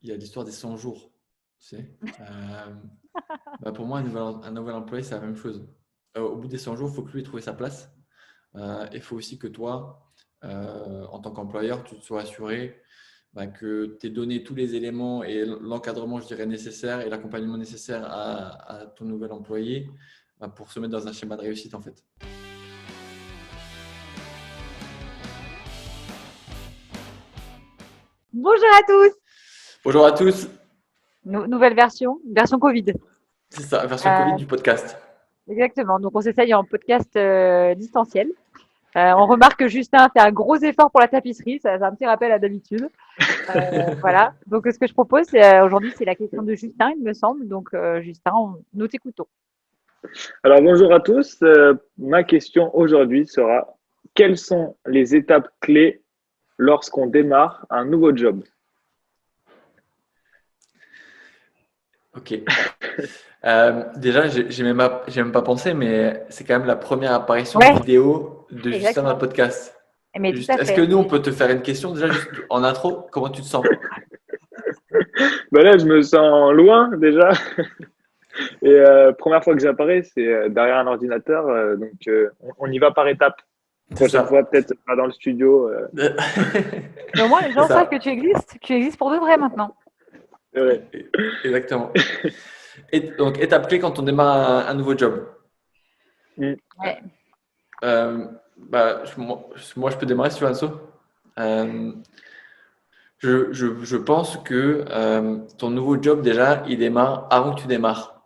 il y a l'histoire des 100 jours. Tu sais. Pour moi, un nouvel employé, c'est la même chose. Au bout des 100 jours, il faut que lui ait trouvé sa place. Il faut aussi que toi, en tant qu'employeur, tu te sois assuré que tu aies donné tous les éléments et l'encadrement, je dirais, nécessaire et l'accompagnement nécessaire à ton nouvel employé pour se mettre dans un schéma de réussite, en fait. Bonjour à tous. Bonjour à tous, Nouvelle version Covid. c'est ça, version Covid Euh, du podcast. exactement. Donc on s'essaye en podcast distanciel. On remarque que Justin fait un gros effort pour la tapisserie. Ça, c'est un petit rappel à d'habitude. Voilà. Donc ce que je propose aujourd'hui, c'est la question de Justin, il me semble. Donc Justin, nous t'écoutons. Alors bonjour à tous. Ma question aujourd'hui sera quelles sont les étapes clés lorsqu'on démarre un nouveau job? Ok. Déjà, j'ai même pas pensé, mais c'est quand même la première apparition Ouais, vidéo de Justin dans le exactement. podcast. Mais tout à Est-ce que fait. nous, on peut te faire une question déjà juste en intro? Comment tu te sens? Ben là, je me sens loin déjà. Et première fois que j'apparais, c'est derrière un ordinateur. On y va par étapes. C'est Prochaine fois, ça. peut-être pas dans le studio. Mais au moins, les C'est gens savent que ça. tu existes. Tu existes pour de vrai maintenant. Ouais. Exactement. Et donc, étape clé quand on démarre un nouveau job. Mm. Ouais. Moi, je peux démarrer si tu veux, Anso. Euh, je pense que ton nouveau job, déjà, il démarre avant que tu démarres.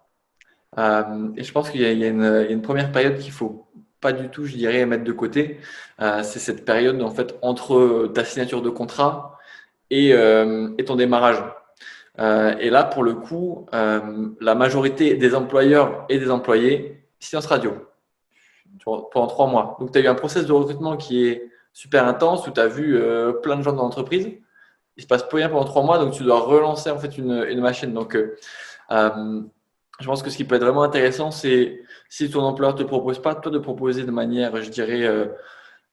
Et je pense qu'il y a une première période qu'il faut pas du tout, je dirais, mettre de côté. C'est cette période, en fait, entre ta signature de contrat et ton démarrage. Et là, pour le coup, la majorité des employeurs et des employés, silence radio pendant 3 mois. Donc, tu as eu un process de recrutement qui est super intense où tu as vu plein de gens dans l'entreprise. Il se passe plus rien pendant 3 mois, donc tu dois relancer en fait une machine. Donc, je pense que ce qui peut être vraiment intéressant, c'est si ton employeur te propose pas, toi de proposer de manière, je dirais,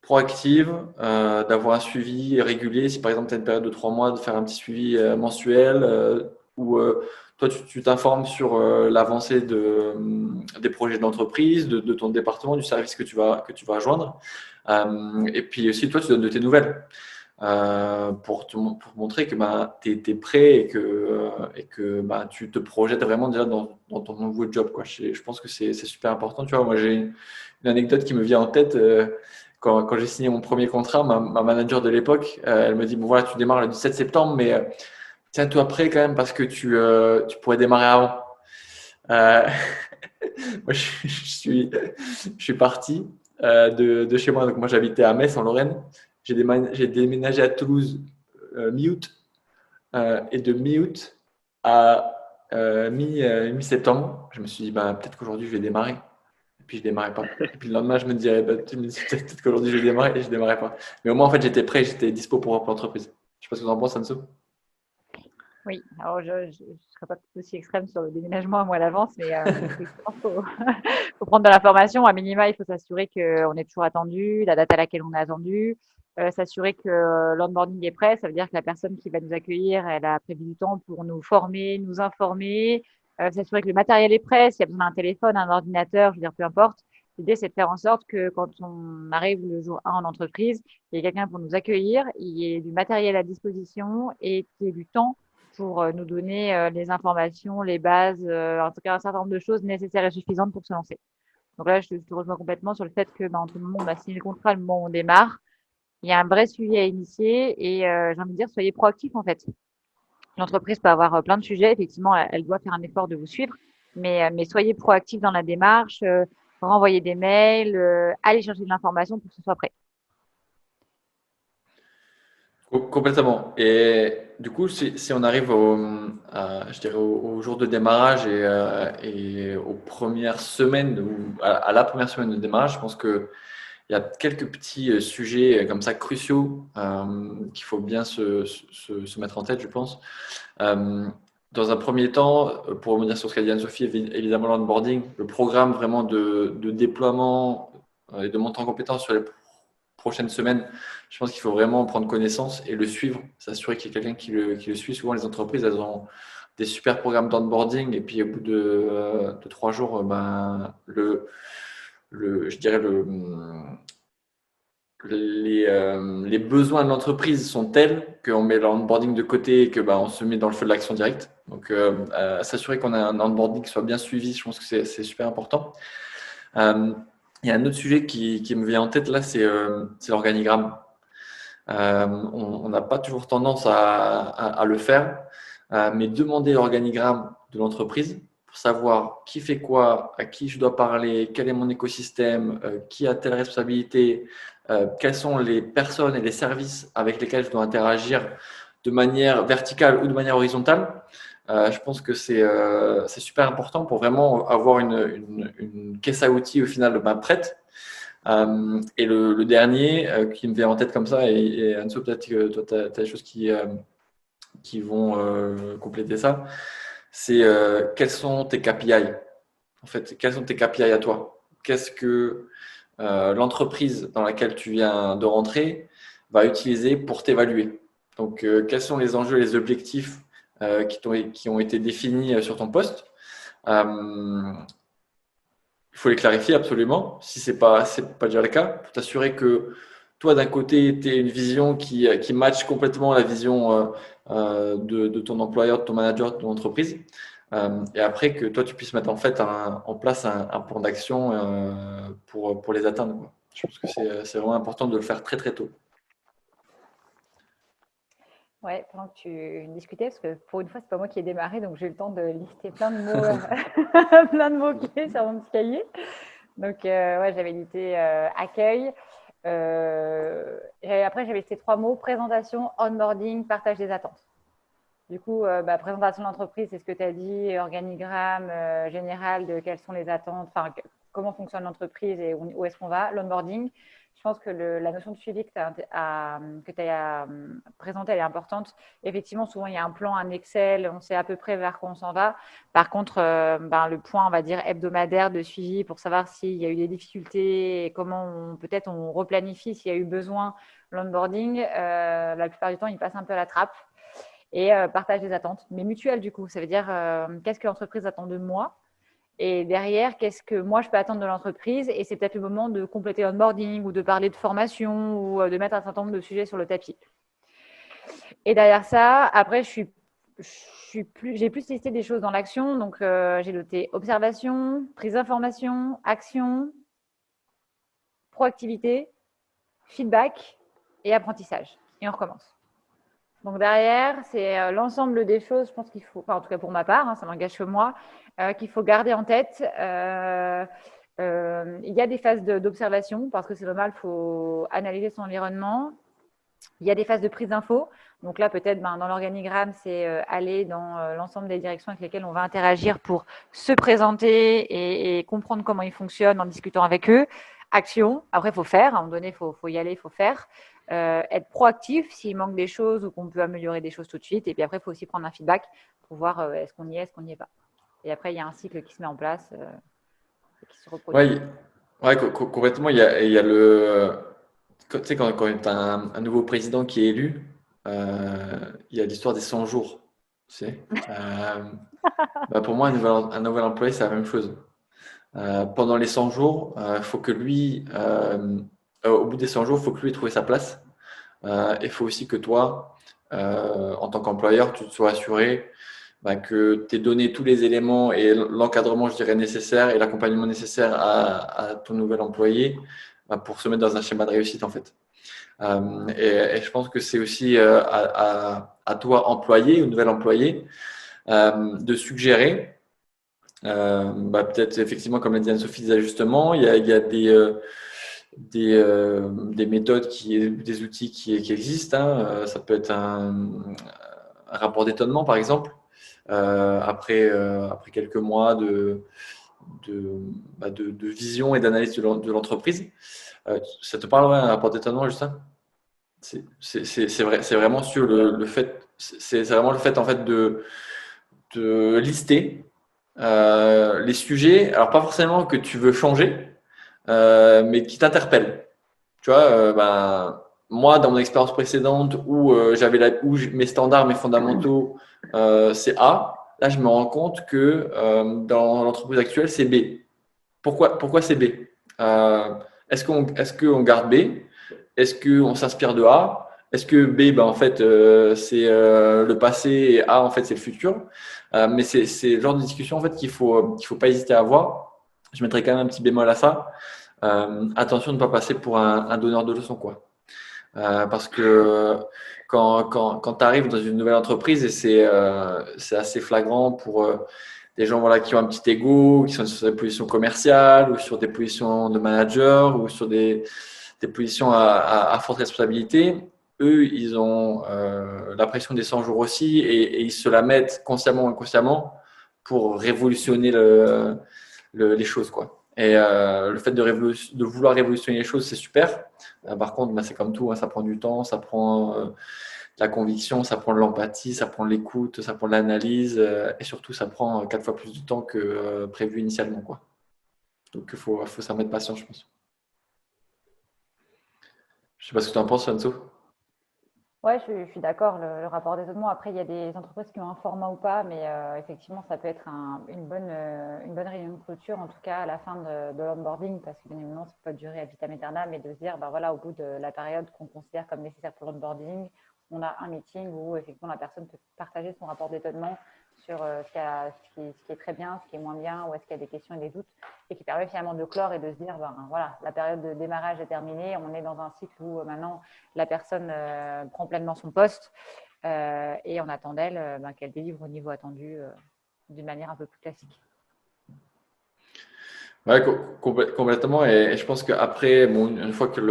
proactive, d'avoir un suivi régulier. Si par exemple tu as une période de 3 mois, de faire un petit suivi mensuel où toi tu t'informes sur l'avancée des projets de l'entreprise, de ton département, du service que tu vas rejoindre. Et puis aussi toi tu donnes de tes nouvelles pour montrer que tu es prêt et que tu te projettes vraiment déjà dans ton nouveau job, quoi. Je pense que c'est super important. Tu vois, moi, j'ai une anecdote qui me vient en tête. Quand j'ai signé mon premier contrat, ma manager de l'époque, elle me dit, bon voilà, tu démarres le 17 septembre, mais tiens-toi prêt quand même parce que tu pourrais démarrer avant. Euh, moi, je suis parti de chez moi. Donc, moi, j'habitais à Metz, en Lorraine. J'ai déménagé à Toulouse mi-août. Et de mi-août à mi-septembre, je me suis dit, peut-être qu'aujourd'hui, je vais démarrer. Et puis, je démarrais pas. Et puis, le lendemain, je me disais, tu me dis peut-être qu'aujourd'hui, je vais démarrer et je démarrais pas. Mais au moins, en fait, j'étais prêt, j'étais dispo pour l'entreprise. Je sais pas ce que vous en pensez, Anso. Oui, alors je ne serai pas aussi extrême sur le déménagement un mois à l'avance, mais effectivement, faut prendre de l'information. À minima, il faut s'assurer qu'on est toujours attendu, la date à laquelle on est attendu, s'assurer que l'onboarding est prêt. Ça veut dire que la personne qui va nous accueillir, elle a prévu du temps pour nous former, nous informer, s'assurer que le matériel est prêt. S'il y a besoin d'un téléphone, un ordinateur, je veux dire, peu importe. L'idée, c'est de faire en sorte que quand on arrive le jour 1 en entreprise, il y ait quelqu'un pour nous accueillir, il y ait du matériel à disposition et qu'il y ait du temps pour nous donner les informations, les bases, en tout cas un certain nombre de choses nécessaires et suffisantes pour se lancer. Donc là, je te rejoins complètement sur le fait que entre le moment où on a signé le contrat et le moment où on démarre, il y a un vrai suivi à initier et j'ai envie de dire, soyez proactifs en fait. L'entreprise peut avoir plein de sujets, effectivement, elle doit faire un effort de vous suivre, mais soyez proactifs dans la démarche, renvoyez des mails, allez chercher de l'information pour que ce soit prêt. Complètement. Et du coup, si on arrive je dirais au jour de démarrage et aux premières semaines, ou à la première semaine de démarrage, je pense que il y a quelques petits sujets comme ça cruciaux qu'il faut bien se mettre en tête, je pense. Euh, dans un premier temps, pour revenir sur ce qu'a dit Anne-Sophie, évidemment l'onboarding, le programme vraiment de déploiement et de montée en compétence sur les prochaines semaines, je pense qu'il faut vraiment prendre connaissance et le suivre, s'assurer qu'il y a quelqu'un qui le suit. Souvent, les entreprises, elles ont des super programmes d'onboarding et puis au bout de 3 jours, je dirais les besoins de l'entreprise sont tels qu'on met l'onboarding de côté et que on se met dans le feu de l'action directe. Donc, s'assurer qu'on a un onboarding qui soit bien suivi, je pense que c'est super important. Il y a un autre sujet qui me vient en tête là, c'est l'organigramme. On n'a pas toujours tendance à le faire, mais demander l'organigramme de l'entreprise pour savoir qui fait quoi, à qui je dois parler, quel est mon écosystème, qui a telle responsabilité, quelles sont les personnes et les services avec lesquels je dois interagir de manière verticale ou de manière horizontale. Je pense que c'est super important pour vraiment avoir une caisse à outils au final prête. Et le dernier qui me vient en tête comme ça, et Anso, peut-être que toi, tu as des choses qui vont compléter ça, c'est quels sont tes KPI? En fait, quels sont tes KPI à toi? Qu'est-ce que l'entreprise dans laquelle tu viens de rentrer va utiliser pour t'évaluer? Donc, quels sont les enjeux et les objectifs qui ont été définis sur ton poste? Il faut les clarifier absolument, si c'est pas déjà le cas, pour t'assurer que toi, d'un côté, tu as une vision qui matche complètement la vision de ton employeur, de ton manager, de ton entreprise. Et après, que toi, tu puisses mettre en fait en place un plan d'action pour les atteindre, quoi. Je pense que c'est vraiment important de le faire très, très tôt. Ouais, pendant que tu discutais, parce que pour une fois, c'est pas moi qui ai démarré, donc j'ai eu le temps de lister plein de mots, plein de mots-clés sur mon petit cahier. Donc, ouais, j'avais listé accueil. Et après, j'avais listé 3 mots, présentation, onboarding, partage des attentes. Du coup, présentation de l'entreprise, c'est ce que tu as dit, organigramme général de quelles sont les attentes, enfin, comment fonctionne l'entreprise et où est-ce qu'on va. L'onboarding, je pense que la notion de suivi que tu as présentée, elle est importante. Effectivement, souvent, il y a un plan, un Excel, on sait à peu près vers quoi on s'en va. Par contre, le point, on va dire, hebdomadaire de suivi pour savoir s'il y a eu des difficultés et comment peut-être on replanifie s'il y a eu besoin. L'onboarding, la plupart du temps, il passe un peu à la trappe. Et partage des attentes, mais mutuelles du coup. Ça veut dire qu'est-ce que l'entreprise attend de moi et derrière, qu'est-ce que moi je peux attendre de l'entreprise. Et c'est peut-être le moment de compléter l'onboarding ou de parler de formation ou de mettre un certain nombre de sujets sur le tapis. Et derrière ça, après, j'ai plus listé des choses dans l'action. Donc, j'ai noté observation, prise d'information, action, proactivité, feedback et apprentissage. Et on recommence. Donc derrière, c'est l'ensemble des choses, je pense qu'il faut, enfin, en tout cas pour ma part, ça n'engage que moi, qu'il faut garder en tête. Il y a des phases d'observation parce que c'est normal, il faut analyser son environnement. Il y a des phases de prise d'infos. Donc là, peut-être dans l'organigramme, c'est aller dans l'ensemble des directions avec lesquelles on va interagir pour se présenter et comprendre comment ils fonctionnent en discutant avec eux. Action, après, il faut faire. À un moment donné, il faut y aller, il faut faire. Être proactif s'il manque des choses ou qu'on peut améliorer des choses tout de suite. Et puis après, il faut aussi prendre un feedback pour voir est-ce qu'on y est, est-ce qu'on n'y est pas. Et après, il y a un cycle qui se met en place et qui se reproduit. Ouais, complètement. Il y a tu sais, quand tu as un nouveau président qui est élu, il y a l'histoire des 100 jours. Tu sais. Pour moi, un nouvel employé, c'est la même chose. Pendant les 100 jours, faut que lui, au bout des 100 jours, il faut que lui ait trouvé sa place. Il faut aussi que toi, en tant qu'employeur, tu te sois assuré que tu aies donné tous les éléments et l'encadrement, je dirais, nécessaire et l'accompagnement nécessaire à ton nouvel employé pour se mettre dans un schéma de réussite, en fait. Et je pense que c'est aussi à toi, employé ou nouvel employé, de suggérer, peut-être effectivement, comme l'a dit Anne-Sophie, des ajustements. Il y a des méthodes, des outils qui existent. Ça peut être un rapport d'étonnement, par exemple. Après quelques mois de vision et d'analyse de l'entreprise. Ça te parle, un rapport d'étonnement, Justin? C'est vraiment sur le fait, c'est vraiment le fait en fait de lister les sujets, alors pas forcément que tu veux changer, mais qui t'interpellent. Tu vois, moi, dans mon expérience précédente où mes standards, mes fondamentaux, c'est A, là, je me rends compte que dans l'entreprise actuelle, c'est B. Pourquoi c'est B? Euh, est-ce qu'on garde B? Est-ce qu'on s'inspire de A? Est-ce que B, en fait, c'est le passé et A, en fait, c'est le futur? Mais c'est le genre de discussion en fait, qu'il faut pas hésiter à avoir. Je mettrai quand même un petit bémol à ça. Attention de ne pas passer pour un donneur de leçons, quoi. Parce que quand tu arrives dans une nouvelle entreprise, et c'est assez flagrant pour des gens voilà, qui ont un petit ego, qui sont sur des positions commerciales ou sur des positions de manager ou sur des positions à forte responsabilité. Eux, ils ont la pression des 100 jours aussi et ils se la mettent consciemment ou inconsciemment pour révolutionner les choses, quoi. Et le fait de vouloir révolutionner les choses, c'est super. Par contre, c'est comme tout, hein, ça prend du temps, ça prend de la conviction, ça prend de l'empathie, ça prend de l'écoute, ça prend de l'analyse et surtout, ça prend 4 fois plus de temps que prévu initialement, quoi. Donc, il faut s'en mettre patience, je pense. Je sais pas ce que tu en penses, Fanso. Ouais, je suis d'accord. Le rapport d'étonnement, après, il y a des entreprises qui ont un format ou pas, mais effectivement, ça peut être une bonne réunion de clôture, en tout cas à la fin de l'onboarding, parce que bien évidemment, ça peut pas durer à vitam aeternam, mais de se dire, voilà, au bout de la période qu'on considère comme nécessaire pour l'onboarding, on a un meeting où effectivement la personne peut partager son rapport d'étonnement sur ce qui est très bien, ce qui est moins bien, où est-ce qu'il y a des questions et des doutes, et qui permet finalement de clore et de se dire, voilà, la période de démarrage est terminée, on est dans un cycle où maintenant la personne prend pleinement son poste et on attend d'elle qu'elle délivre au niveau attendu d'une manière un peu plus classique. Ouais, complètement. Et je pense qu'après, une fois que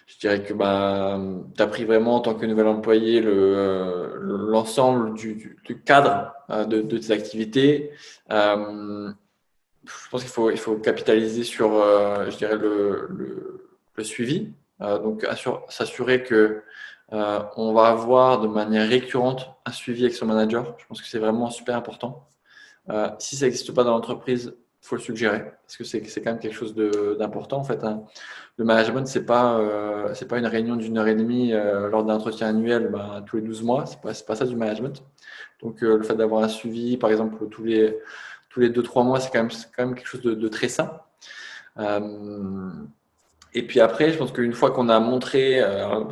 je dirais que tu as pris vraiment en tant que nouvel employé l'ensemble du cadre de tes activités, je pense qu'il faut capitaliser sur, je dirais, le suivi. Donc, s'assurer que on va avoir de manière récurrente un suivi avec son manager. Je pense que c'est vraiment super important. Si ça n'existe pas dans l'entreprise, il faut le suggérer parce que c'est quand même quelque chose d'important en fait, hein. Le management, c'est pas une réunion d'une heure et demie lors d'un entretien annuel tous les 12 mois. C'est pas ça du management. Donc, le fait d'avoir un suivi, par exemple, tous les 2-3 mois, c'est quand même quelque chose de très sain. Et puis après, je pense qu'une fois qu'on a montré,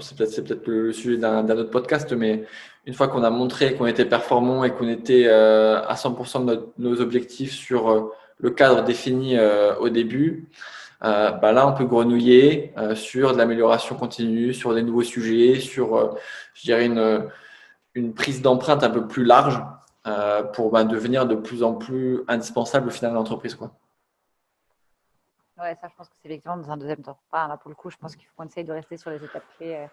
c'est peut-être le sujet d'un autre podcast, mais une fois qu'on a montré qu'on était performant et qu'on était à 100% de nos objectifs sur le cadre défini au début, là, on peut grenouiller sur de l'amélioration continue, sur des nouveaux sujets, sur, je dirais, une prise d'empreinte un peu plus large pour devenir de plus en plus indispensable au final de l'entreprise, quoi. Ouais, ça, je pense que c'est effectivement dans un deuxième temps. Là, pour le coup, je pense qu'il faut qu'on essaye de rester sur les étapes clés.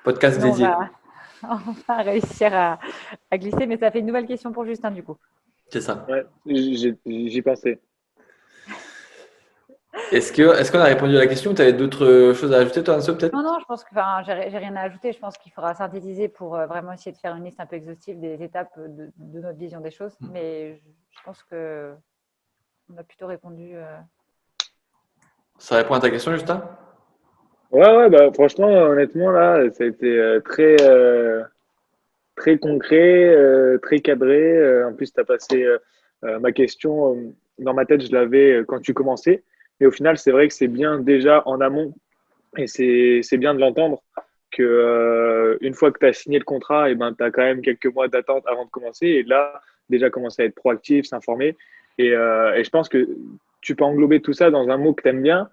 Podcast Sinon, dédié. on va réussir à glisser. Mais ça fait une nouvelle question pour Justin, du coup. C'est ça. Ouais, j'y pensais. Est-ce qu'on a répondu à la question? Tu avais d'autres choses à ajouter, toi, Anso, peut-être? Non, je pense que j'ai rien à ajouter. Je pense qu'il faudra synthétiser pour vraiment essayer de faire une liste un peu exhaustive des étapes de notre vision des choses. Mais je pense que on a plutôt répondu. Ça répond à ta question, Justin? Ouais, franchement, honnêtement, là, ça a été très concret, très cadré. En plus, tu as passé ma question dans ma tête, je l'avais quand tu commençais. Mais au final, c'est vrai que c'est bien déjà en amont et c'est bien de l'entendre que une fois que tu as signé le contrat, et ben, tu as quand même quelques mois d'attente avant de commencer. Et là, déjà commencer à être proactif, s'informer. Et je pense que tu peux englober tout ça dans un mot que tu aimes bien,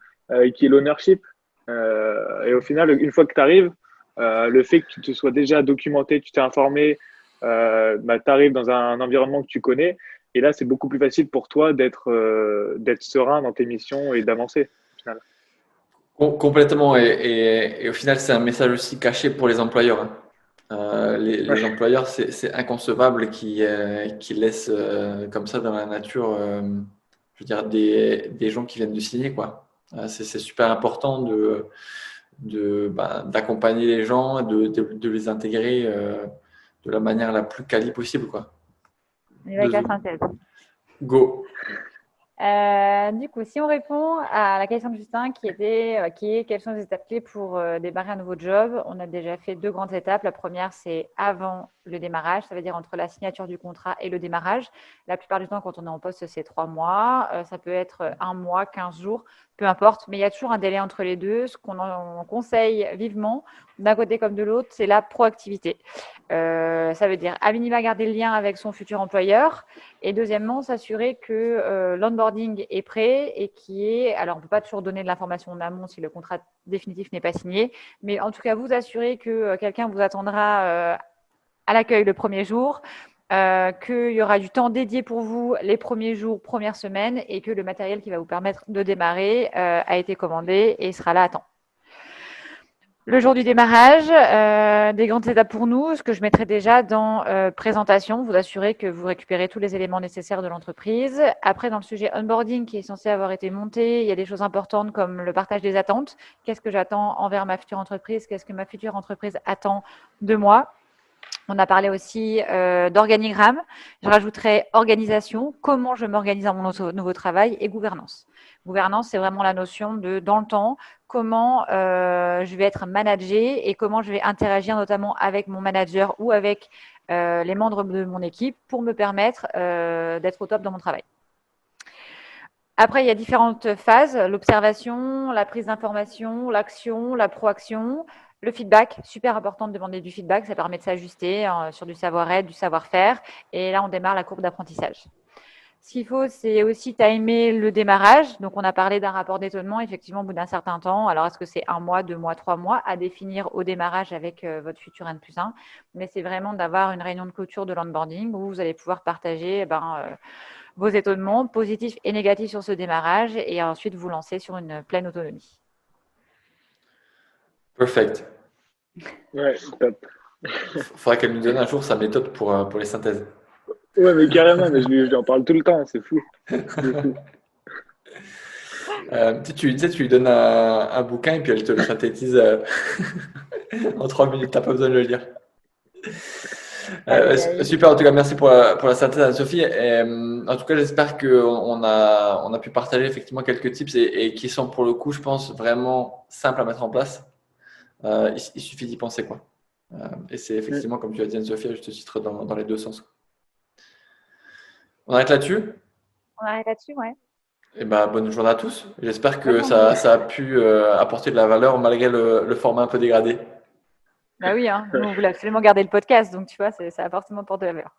qui est l'ownership. Et au final, une fois que tu arrives, le fait que tu te sois déjà documenté, tu t'es informé, tu arrives dans un environnement que tu connais. Et là, c'est beaucoup plus facile pour toi d'être serein dans tes missions et d'avancer, au final. Complètement. Et au final, c'est un message aussi caché pour les employeurs, hein. Les employeurs, c'est inconcevable qu'ils laissent comme ça dans la nature, je veux dire, des gens qui viennent de signer, quoi. C'est super important d'accompagner les gens, de les intégrer de la manière la plus quali possible, quoi. On y va avec la synthèse. Go. Du coup, si on répond à la question de Justin qui est quelles sont les étapes clés pour démarrer un nouveau job, on a déjà fait 2 grandes étapes. La première, c'est avant le démarrage, ça veut dire entre la signature du contrat et le démarrage. La plupart du temps, quand on est en poste, c'est 3 mois. Ça peut être 1 mois, 15 jours, peu importe, mais il y a toujours un délai entre les deux. Ce qu'on en conseille vivement, d'un côté comme de l'autre, c'est la proactivité. Ça veut dire à minima garder le lien avec son futur employeur. Et deuxièmement, s'assurer que l'onboarding est prêt et alors on ne peut pas toujours donner de l'information en amont si le contrat définitif n'est pas signé, mais en tout cas vous assurer que quelqu'un vous attendra à l'accueil le premier jour, qu'il y aura du temps dédié pour vous les premiers jours, premières semaines, et que le matériel qui va vous permettre de démarrer a été commandé et sera là à temps. Le jour du démarrage, des grandes étapes pour nous, ce que je mettrai déjà dans présentation, vous assurer que vous récupérez tous les éléments nécessaires de l'entreprise. Après, dans le sujet onboarding qui est censé avoir été monté, il y a des choses importantes comme le partage des attentes. Qu'est-ce que j'attends envers ma future entreprise? Qu'est-ce que ma future entreprise attend de moi? On a parlé aussi d'organigramme. Je rajouterai organisation, comment je m'organise dans mon nouveau travail, et gouvernance. Gouvernance, c'est vraiment la notion de, dans le temps, comment je vais être managée et comment je vais interagir notamment avec mon manager ou avec les membres de mon équipe pour me permettre d'être au top dans mon travail. Après, il y a différentes phases, l'observation, la prise d'information, l'action, la proaction. Le feedback, super important de demander du feedback, ça permet de s'ajuster sur du savoir-être, du savoir-faire. Et là, on démarre la courbe d'apprentissage. Ce qu'il faut, c'est aussi timer le démarrage. Donc, on a parlé d'un rapport d'étonnement, effectivement, au bout d'un certain temps. Alors, est-ce que c'est 1 mois, 2 mois, 3 mois à définir au démarrage avec votre futur N+1? Mais c'est vraiment d'avoir une réunion de clôture de l'onboarding où vous allez pouvoir partager vos étonnements positifs et négatifs sur ce démarrage et ensuite vous lancer sur une pleine autonomie. Perfect. Ouais, top. Faudra qu'elle nous donne un jour sa méthode pour les synthèses. Ouais, mais carrément, mais je lui en parle tout le temps, c'est fou. C'est fou. Tu lui donnes un bouquin et puis elle te le synthétise en 3 minutes, t'as pas besoin de le lire. Super, en tout cas, merci pour la synthèse, Anne-Sophie. En tout cas, j'espère qu'on a pu partager effectivement quelques tips et qui sont pour le coup, je pense, vraiment simples à mettre en place. Il suffit d'y penser, quoi. Et c'est effectivement, comme tu as dit, Anne-Sophie, je te citerai dans les deux sens. On arrête là-dessus? On arrête là-dessus, ouais. Et bonne journée à tous. J'espère que ça a pu apporter de la valeur malgré le format un peu dégradé. Bah oui, hein. Nous, on voulait absolument garder le podcast, donc tu vois, ça a forcément porté de la valeur.